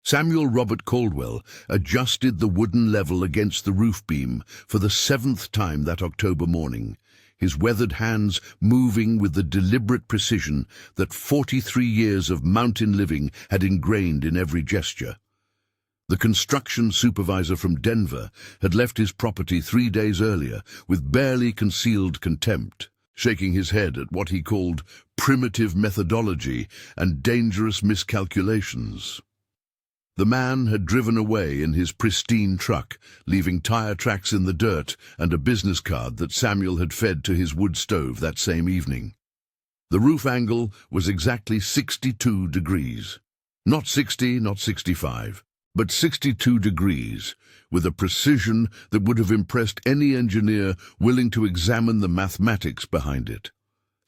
Samuel Robert Caldwell adjusted the wooden level against the roof beam for the 7th time that October morning, his weathered hands moving with the deliberate precision that 43 years of mountain living had ingrained in every gesture. The construction supervisor from Denver had left his property 3 days earlier with barely concealed contempt, shaking his head at what he called primitive methodology and dangerous miscalculations. The man had driven away in his pristine truck, leaving tire tracks in the dirt and a business card that Samuel had fed to his wood stove that same evening. The roof angle was exactly 62 degrees. Not 60, not 65, but 62 degrees, with a precision that would have impressed any engineer willing to examine the mathematics behind it.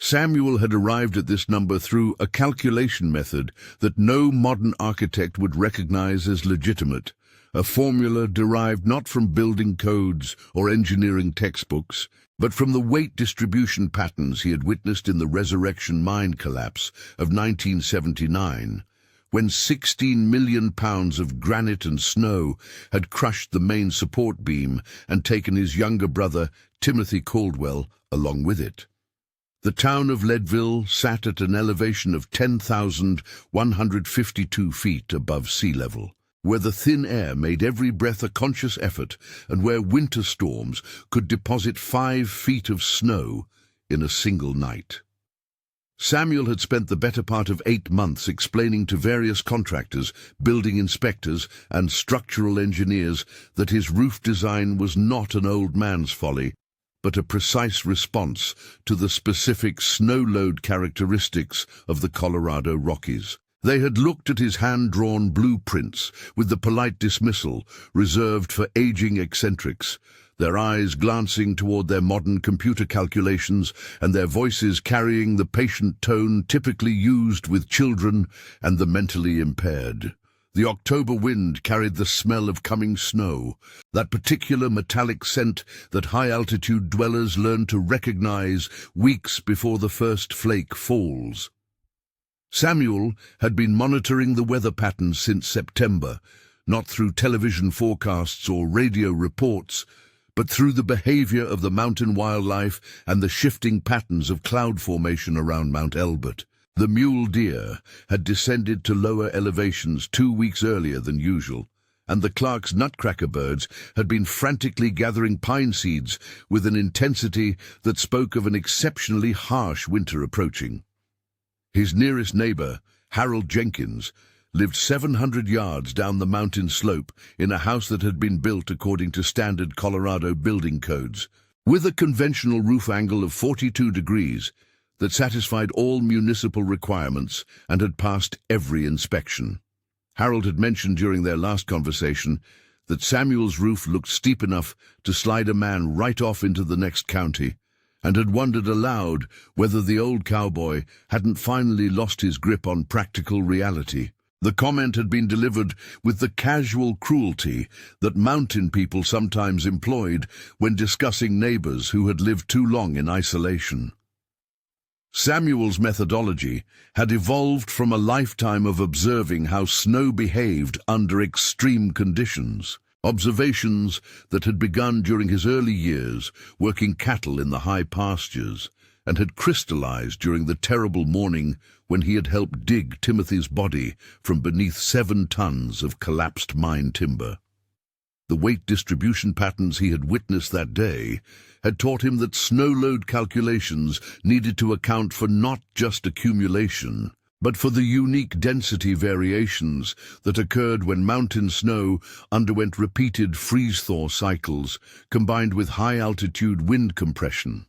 Samuel had arrived at this number through a calculation method that no modern architect would recognize as legitimate, a formula derived not from building codes or engineering textbooks, but from the weight distribution patterns he had witnessed in the Resurrection Mine collapse of 1979, when 16 million pounds of granite and snow had crushed the main support beam and taken his younger brother, Timothy Caldwell, along with it. The town of Leadville sat at an elevation of 10,152 feet above sea level, where the thin air made every breath a conscious effort and where winter storms could deposit 5 feet of snow in a single night. Samuel had spent the better part of 8 months explaining to various contractors, building inspectors, and structural engineers that his roof design was not an old man's folly, but a precise response to the specific snow load characteristics of the Colorado Rockies. They had looked at his hand-drawn blueprints with the polite dismissal reserved for aging eccentrics, their eyes glancing toward their modern computer calculations and their voices carrying the patient tone typically used with children and the mentally impaired. The October wind carried the smell of coming snow, that particular metallic scent that high-altitude dwellers learn to recognize weeks before the first flake falls. Samuel had been monitoring the weather patterns since September, not through television forecasts or radio reports, but through the behavior of the mountain wildlife and the shifting patterns of cloud formation around Mount Elbert. The mule deer had descended to lower elevations 2 weeks earlier than usual, and the Clark's nutcracker birds had been frantically gathering pine seeds with an intensity that spoke of an exceptionally harsh winter approaching. His nearest neighbor, Harold Jenkins, lived 700 yards down the mountain slope in a house that had been built according to standard Colorado building codes, with a conventional roof angle of 42 degrees that satisfied all municipal requirements and had passed every inspection. Harold had mentioned during their last conversation that Samuel's roof looked steep enough to slide a man right off into the next county, and had wondered aloud whether the old cowboy hadn't finally lost his grip on practical reality. The comment had been delivered with the casual cruelty that mountain people sometimes employed when discussing neighbors who had lived too long in isolation. Samuel's methodology had evolved from a lifetime of observing how snow behaved under extreme conditions, observations that had begun during his early years working cattle in the high pastures and had crystallized during the terrible morning when he had helped dig Timothy's body from beneath 7 tons of collapsed mine timber. The weight distribution patterns he had witnessed that day had taught him that snow load calculations needed to account for not just accumulation, but for the unique density variations that occurred when mountain snow underwent repeated freeze-thaw cycles combined with high-altitude wind compression.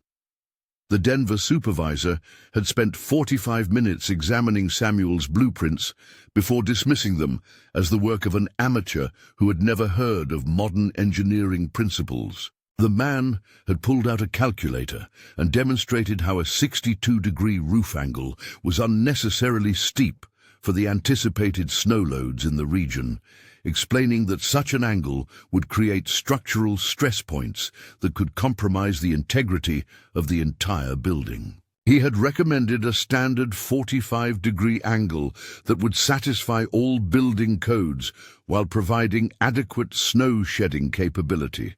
The Denver supervisor had spent 45 minutes examining Samuel's blueprints before dismissing them as the work of an amateur who had never heard of modern engineering principles. The man had pulled out a calculator and demonstrated how a 62-degree roof angle was unnecessarily steep for the anticipated snow loads in the region, explaining that such an angle would create structural stress points that could compromise the integrity of the entire building. He had recommended a standard 45-degree angle that would satisfy all building codes while providing adequate snow-shedding capability.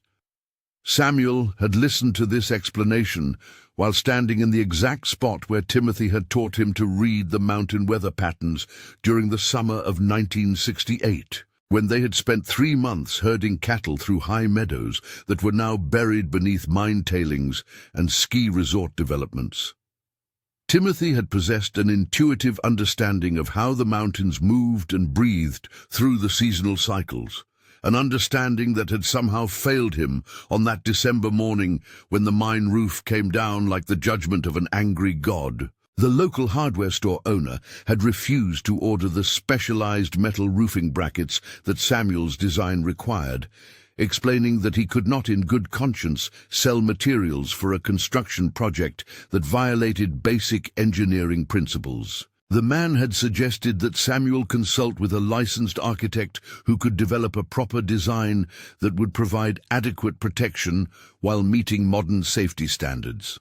Samuel had listened to this explanation while standing in the exact spot where Timothy had taught him to read the mountain weather patterns during the summer of 1968, when they had spent 3 months herding cattle through high meadows that were now buried beneath mine tailings and ski resort developments. Timothy had possessed an intuitive understanding of how the mountains moved and breathed through the seasonal cycles, an understanding that had somehow failed him on that December morning when the mine roof came down like the judgment of an angry god. The local hardware store owner had refused to order the specialized metal roofing brackets that Samuel's design required, explaining that he could not in good conscience sell materials for a construction project that violated basic engineering principles. The man had suggested that Samuel consult with a licensed architect who could develop a proper design that would provide adequate protection while meeting modern safety standards.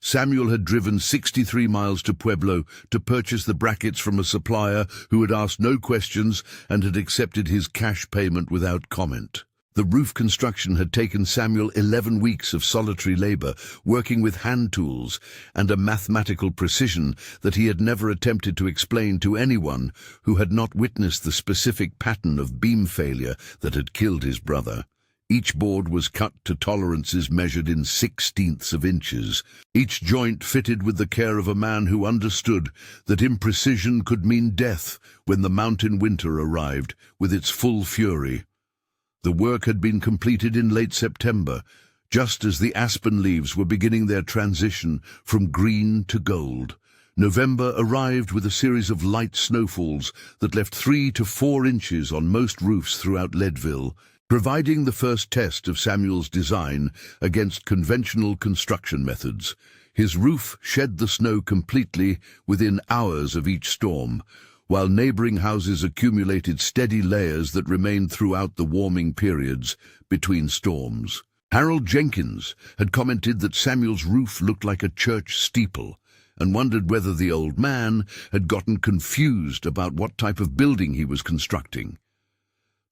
Samuel had driven 63 miles to Pueblo to purchase the brackets from a supplier who had asked no questions and had accepted his cash payment without comment. The roof construction had taken Samuel 11 weeks of solitary labor, working with hand tools and a mathematical precision that he had never attempted to explain to anyone who had not witnessed the specific pattern of beam failure that had killed his brother. Each board was cut to tolerances measured in 1/16 of inches, each joint fitted with the care of a man who understood that imprecision could mean death when the mountain winter arrived with its full fury. The work had been completed in late September, just as the aspen leaves were beginning their transition from green to gold. November arrived with a series of light snowfalls that left 3 to 4 inches on most roofs throughout Leadville, providing the first test of Samuel's design against conventional construction methods. His roof shed the snow completely within hours of each storm, while neighboring houses accumulated steady layers that remained throughout the warming periods between storms. Harold Jenkins had commented that Samuel's roof looked like a church steeple, and wondered whether the old man had gotten confused about what type of building he was constructing.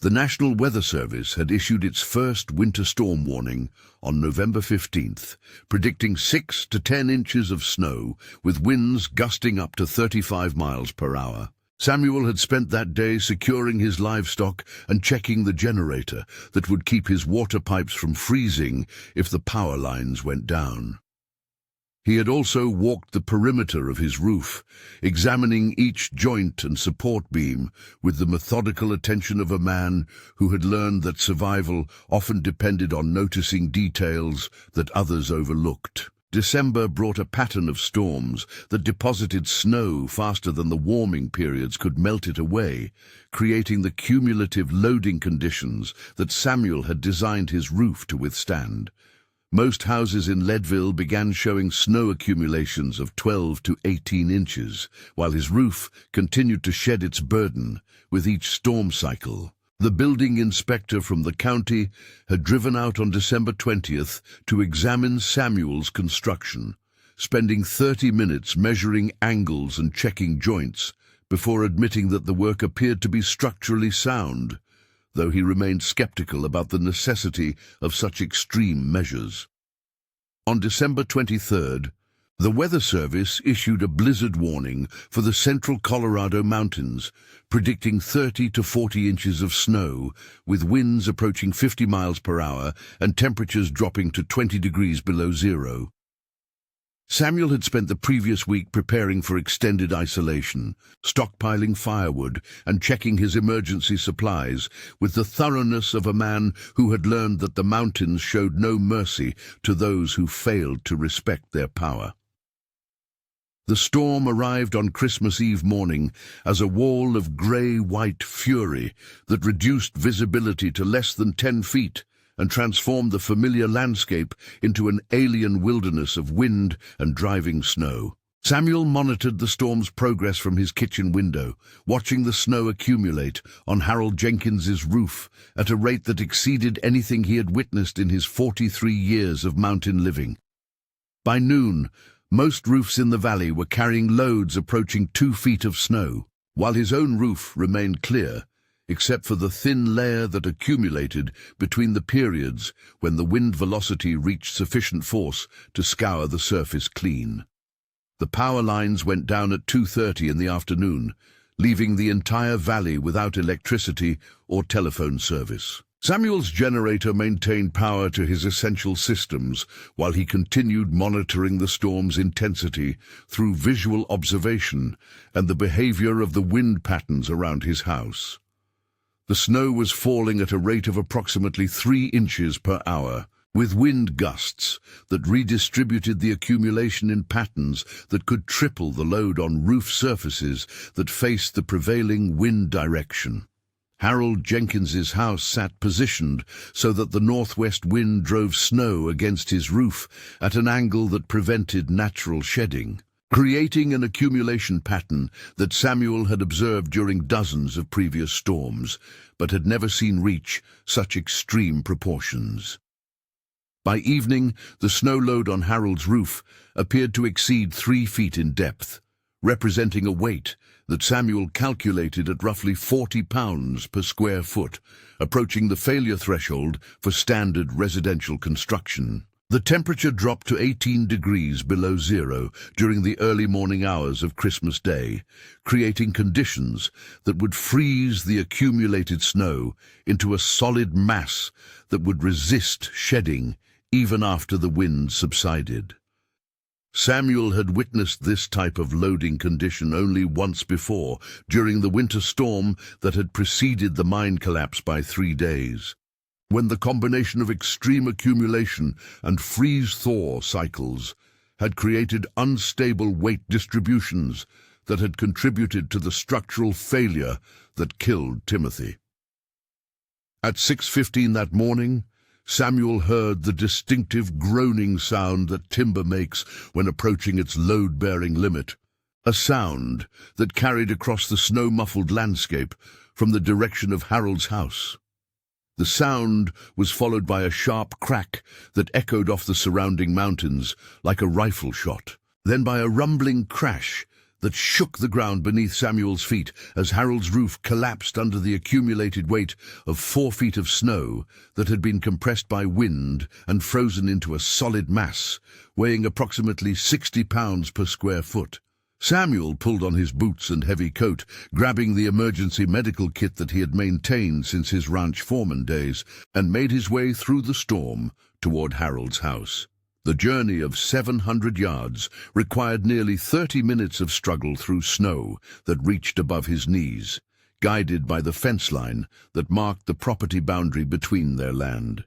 The National Weather Service had issued its first winter storm warning on November 15th, predicting 6 to 10 inches of snow, with winds gusting up to 35 miles per hour. Samuel had spent that day securing his livestock and checking the generator that would keep his water pipes from freezing if the power lines went down. He had also walked the perimeter of his roof, examining each joint and support beam with the methodical attention of a man who had learned that survival often depended on noticing details that others overlooked. December brought a pattern of storms that deposited snow faster than the warming periods could melt it away, creating the cumulative loading conditions that Samuel had designed his roof to withstand. Most houses in Leadville began showing snow accumulations of 12 to 18 inches, while his roof continued to shed its burden with each storm cycle. The building inspector from the county had driven out on December 20th to examine Samuel's construction, spending 30 minutes measuring angles and checking joints before admitting that the work appeared to be structurally sound, though he remained skeptical about the necessity of such extreme measures. On December 23rd, the Weather Service issued a blizzard warning for the central Colorado mountains, predicting 30 to 40 inches of snow, with winds approaching 50 miles per hour and temperatures dropping to 20 degrees below zero. Samuel had spent the previous week preparing for extended isolation, stockpiling firewood and checking his emergency supplies with the thoroughness of a man who had learned that the mountains showed no mercy to those who failed to respect their power. The storm arrived on Christmas Eve morning as a wall of grey-white fury that reduced visibility to less than 10 feet and transformed the familiar landscape into an alien wilderness of wind and driving snow. Samuel monitored the storm's progress from his kitchen window, watching the snow accumulate on Harold Jenkins's roof at a rate that exceeded anything he had witnessed in his 43 years of mountain living. By noon, Most roofs in the valley were carrying loads approaching 2 feet of snow, while his own roof remained clear, except for the thin layer that accumulated between the periods when the wind velocity reached sufficient force to scour the surface clean. The power lines went down at 2:30 in the afternoon, leaving the entire valley without electricity or telephone service. Samuel's generator maintained power to his essential systems while he continued monitoring the storm's intensity through visual observation and the behavior of the wind patterns around his house. The snow was falling at a rate of approximately 3 inches per hour, with wind gusts that redistributed the accumulation in patterns that could triple the load on roof surfaces that faced the prevailing wind direction. Harold Jenkins's house sat positioned so that the northwest wind drove snow against his roof at an angle that prevented natural shedding, creating an accumulation pattern that Samuel had observed during dozens of previous storms, but had never seen reach such extreme proportions. By evening, the snow load on Harold's roof appeared to exceed 3 feet in depth, representing a weight that Samuel calculated at roughly 40 pounds per square foot, approaching the failure threshold for standard residential construction. The temperature dropped to 18 degrees below zero during the early morning hours of Christmas Day, creating conditions that would freeze the accumulated snow into a solid mass that would resist shedding even after the wind subsided. Samuel had witnessed this type of loading condition only once before, during the winter storm that had preceded the mine collapse by 3 days, when the combination of extreme accumulation and freeze-thaw cycles had created unstable weight distributions that had contributed to the structural failure that killed Timothy. At 6:15 that morning, Samuel heard the distinctive groaning sound that timber makes when approaching its load-bearing limit, a sound that carried across the snow-muffled landscape from the direction of Harold's house. The sound was followed by a sharp crack that echoed off the surrounding mountains like a rifle shot, then by a rumbling crash that shook the ground beneath Samuel's feet as Harold's roof collapsed under the accumulated weight of 4 feet of snow that had been compressed by wind and frozen into a solid mass, weighing approximately 60 pounds per square foot. Samuel pulled on his boots and heavy coat, grabbing the emergency medical kit that he had maintained since his ranch foreman days, and made his way through the storm toward Harold's house. The journey of 700 yards required nearly 30 minutes of struggle through snow that reached above his knees, guided by the fence line that marked the property boundary between their land.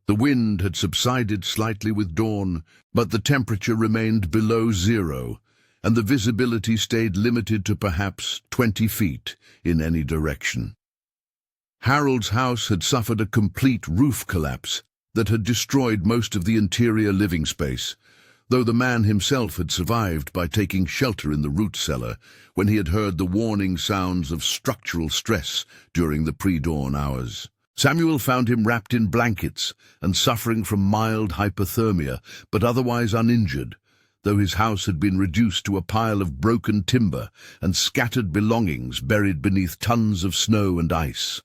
The wind had subsided slightly with dawn, but the temperature remained below zero, and the visibility stayed limited to perhaps 20 feet in any direction. Harold's house had suffered a complete roof collapse that had destroyed most of the interior living space, though the man himself had survived by taking shelter in the root cellar when he had heard the warning sounds of structural stress during the pre-dawn hours. Samuel found him wrapped in blankets and suffering from mild hypothermia, but otherwise uninjured, though his house had been reduced to a pile of broken timber and scattered belongings buried beneath tons of snow and ice.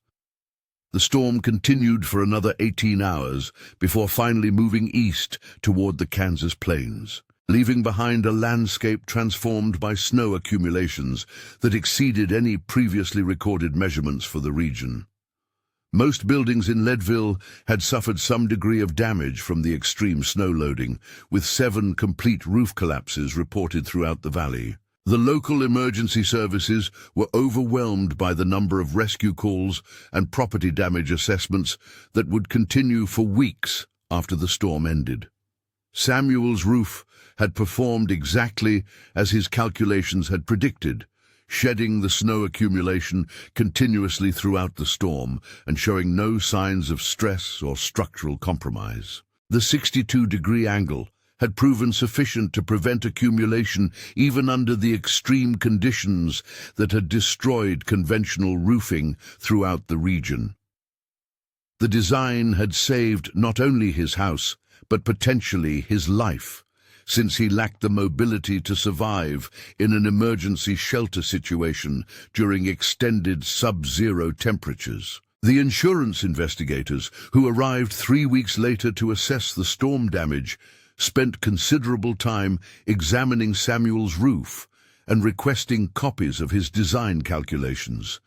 The storm continued for another 18 hours before finally moving east toward the Kansas plains, leaving behind a landscape transformed by snow accumulations that exceeded any previously recorded measurements for the region. Most buildings in Leadville had suffered some degree of damage from the extreme snow loading, with 7 complete roof collapses reported throughout the valley. The local emergency services were overwhelmed by the number of rescue calls and property damage assessments that would continue for weeks after the storm ended. Samuel's roof had performed exactly as his calculations had predicted, shedding the snow accumulation continuously throughout the storm and showing no signs of stress or structural compromise. The 62-degree angle had proven sufficient to prevent accumulation even under the extreme conditions that had destroyed conventional roofing throughout the region. The design had saved not only his house, but potentially his life, since he lacked the mobility to survive in an emergency shelter situation during extended sub-zero temperatures. The insurance investigators, who arrived 3 weeks later to assess the storm damage, spent considerable time examining Samuel's roof and requesting copies of his design calculations,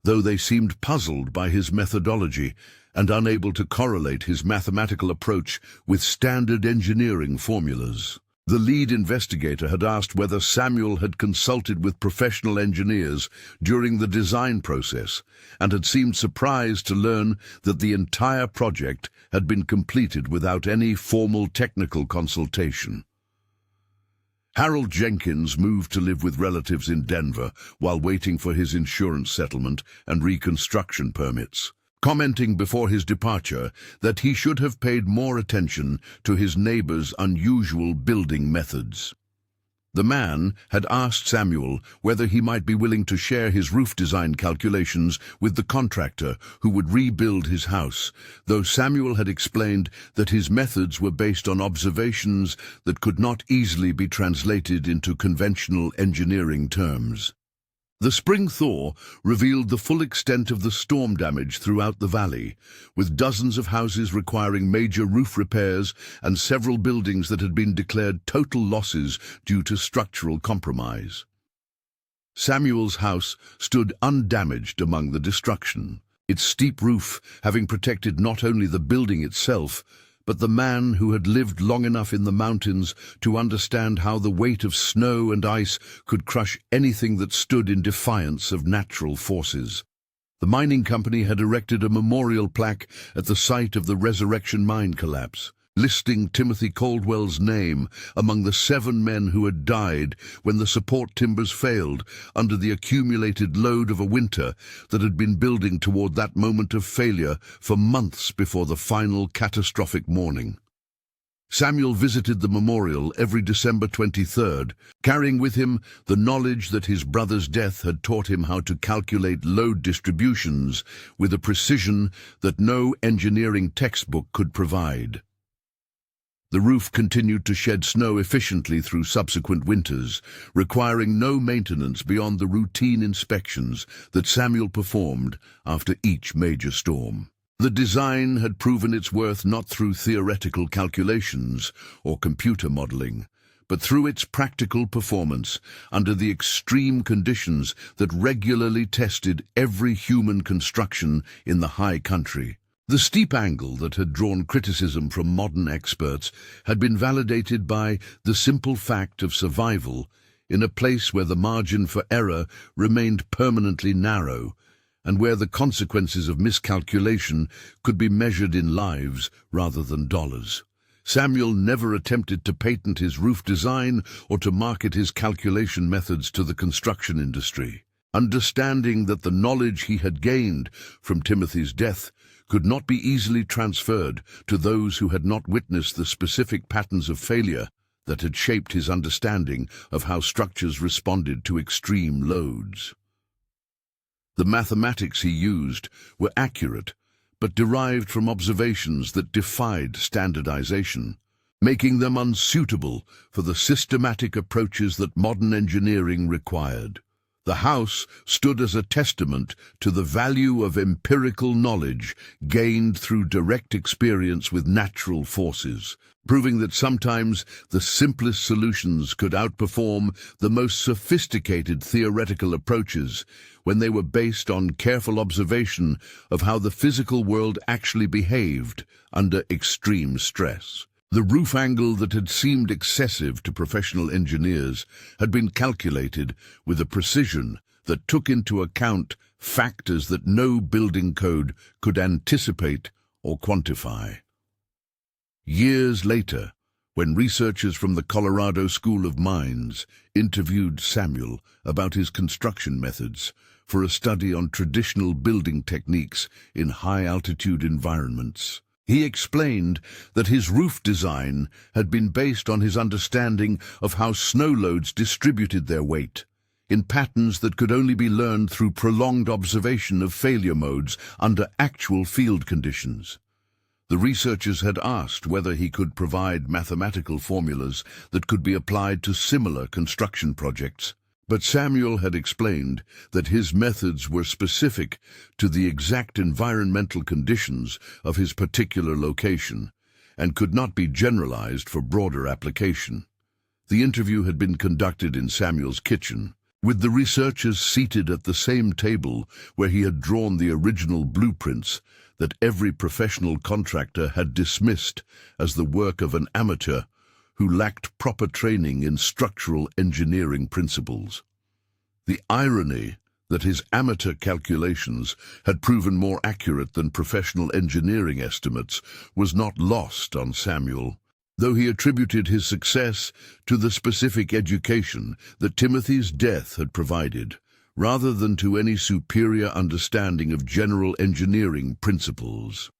though they seemed puzzled by his methodology and unable to correlate his mathematical approach with standard engineering formulas. The lead investigator had asked whether Samuel had consulted with professional engineers during the design process and had seemed surprised to learn that the entire project had been completed without any formal technical consultation. Harold Jenkins moved to live with relatives in Denver while waiting for his insurance settlement and reconstruction permits, commenting before his departure that he should have paid more attention to his neighbor's unusual building methods. The man had asked Samuel whether he might be willing to share his roof design calculations with the contractor who would rebuild his house, though Samuel had explained that his methods were based on observations that could not easily be translated into conventional engineering terms. The spring thaw revealed the full extent of the storm damage throughout the valley, with dozens of houses requiring major roof repairs and several buildings that had been declared total losses due to structural compromise. Samuel's house stood undamaged among the destruction, its steep roof having protected not only the building itself, but the man who had lived long enough in the mountains to understand how the weight of snow and ice could crush anything that stood in defiance of natural forces. The mining company had erected a memorial plaque at the site of the Resurrection Mine collapse, listing Timothy Caldwell's name among the 7 men who had died when the support timbers failed under the accumulated load of a winter that had been building toward that moment of failure for months before the final catastrophic morning. Samuel visited the memorial every December 23rd, carrying with him the knowledge that his brother's death had taught him how to calculate load distributions with a precision that no engineering textbook could provide. The roof continued to shed snow efficiently through subsequent winters, requiring no maintenance beyond the routine inspections that Samuel performed after each major storm. The design had proven its worth not through theoretical calculations or computer modeling, but through its practical performance under the extreme conditions that regularly tested every human construction in the high country. The steep angle that had drawn criticism from modern experts had been validated by the simple fact of survival in a place where the margin for error remained permanently narrow and where the consequences of miscalculation could be measured in lives rather than dollars. Samuel never attempted to patent his roof design or to market his calculation methods to the construction industry, understanding that the knowledge he had gained from Timothy's death could not be easily transferred to those who had not witnessed the specific patterns of failure that had shaped his understanding of how structures responded to extreme loads. The mathematics he used were accurate, but derived from observations that defied standardization, making them unsuitable for the systematic approaches that modern engineering required. The house stood as a testament to the value of empirical knowledge gained through direct experience with natural forces, proving that sometimes the simplest solutions could outperform the most sophisticated theoretical approaches when they were based on careful observation of how the physical world actually behaved under extreme stress. The roof angle that had seemed excessive to professional engineers had been calculated with a precision that took into account factors that no building code could anticipate or quantify. Years later, when researchers from the Colorado School of Mines interviewed Samuel about his construction methods for a study on traditional building techniques in high-altitude environments, he explained that his roof design had been based on his understanding of how snow loads distributed their weight, in patterns that could only be learned through prolonged observation of failure modes under actual field conditions. The researchers had asked whether he could provide mathematical formulas that could be applied to similar construction projects. But Samuel had explained that his methods were specific to the exact environmental conditions of his particular location and could not be generalized for broader application. The interview had been conducted in Samuel's kitchen, with the researchers seated at the same table where he had drawn the original blueprints that every professional contractor had dismissed as the work of an amateur who lacked proper training in structural engineering principles. The irony that his amateur calculations had proven more accurate than professional engineering estimates was not lost on Samuel, though he attributed his success to the specific education that Timothy's death had provided, rather than to any superior understanding of general engineering principles.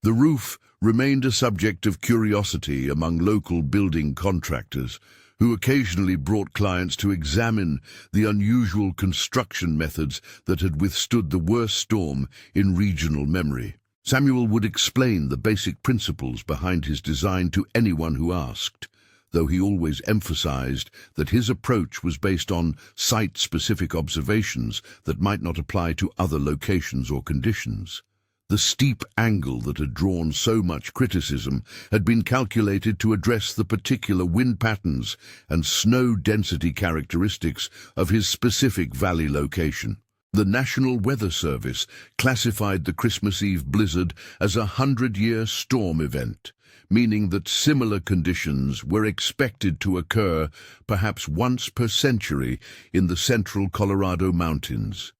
The roof remained a subject of curiosity among local building contractors, who occasionally brought clients to examine the unusual construction methods that had withstood the worst storm in regional memory. Samuel would explain the basic principles behind his design to anyone who asked, though he always emphasized that his approach was based on site-specific observations that might not apply to other locations or conditions. The steep angle that had drawn so much criticism had been calculated to address the particular wind patterns and snow density characteristics of his specific valley location. The National Weather Service classified the Christmas Eve blizzard as a 100-year storm event, meaning that similar conditions were expected to occur perhaps once per century in the central Colorado mountains.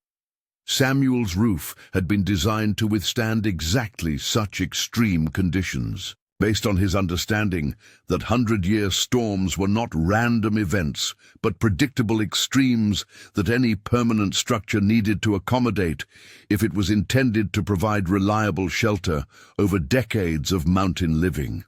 Samuel's roof had been designed to withstand exactly such extreme conditions, based on his understanding that 100-year storms were not random events, but predictable extremes that any permanent structure needed to accommodate if it was intended to provide reliable shelter over decades of mountain living.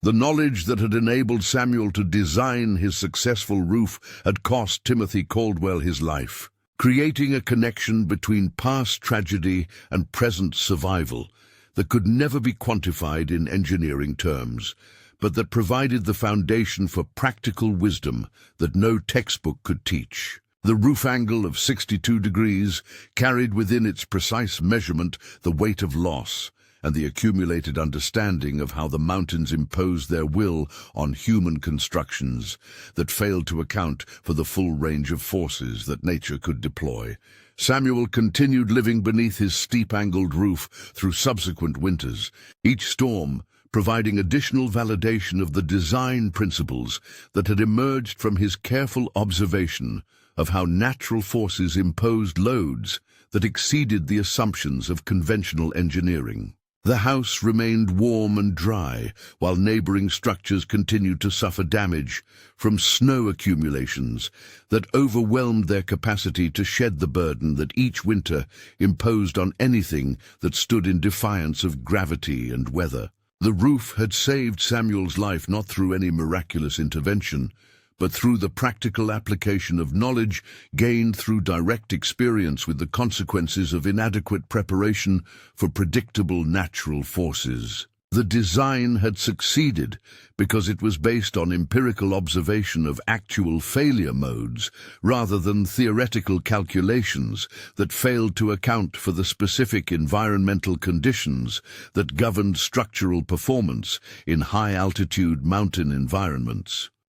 The knowledge that had enabled Samuel to design his successful roof had cost Timothy Caldwell his life, creating a connection between past tragedy and present survival that could never be quantified in engineering terms, but that provided the foundation for practical wisdom that no textbook could teach. The roof angle of 62 degrees carried within its precise measurement the weight of loss and the accumulated understanding of how the mountains imposed their will on human constructions that failed to account for the full range of forces that nature could deploy. Samuel continued living beneath his steep-angled roof through subsequent winters, each storm providing additional validation of the design principles that had emerged from his careful observation of how natural forces imposed loads that exceeded the assumptions of conventional engineering. The house remained warm and dry, while neighboring structures continued to suffer damage from snow accumulations that overwhelmed their capacity to shed the burden that each winter imposed on anything that stood in defiance of gravity and weather. The roof had saved Samuel's life not through any miraculous intervention, but through the practical application of knowledge gained through direct experience with the consequences of inadequate preparation for predictable natural forces. The design had succeeded because it was based on empirical observation of actual failure modes rather than theoretical calculations that failed to account for the specific environmental conditions that governed structural performance in high-altitude mountain environments.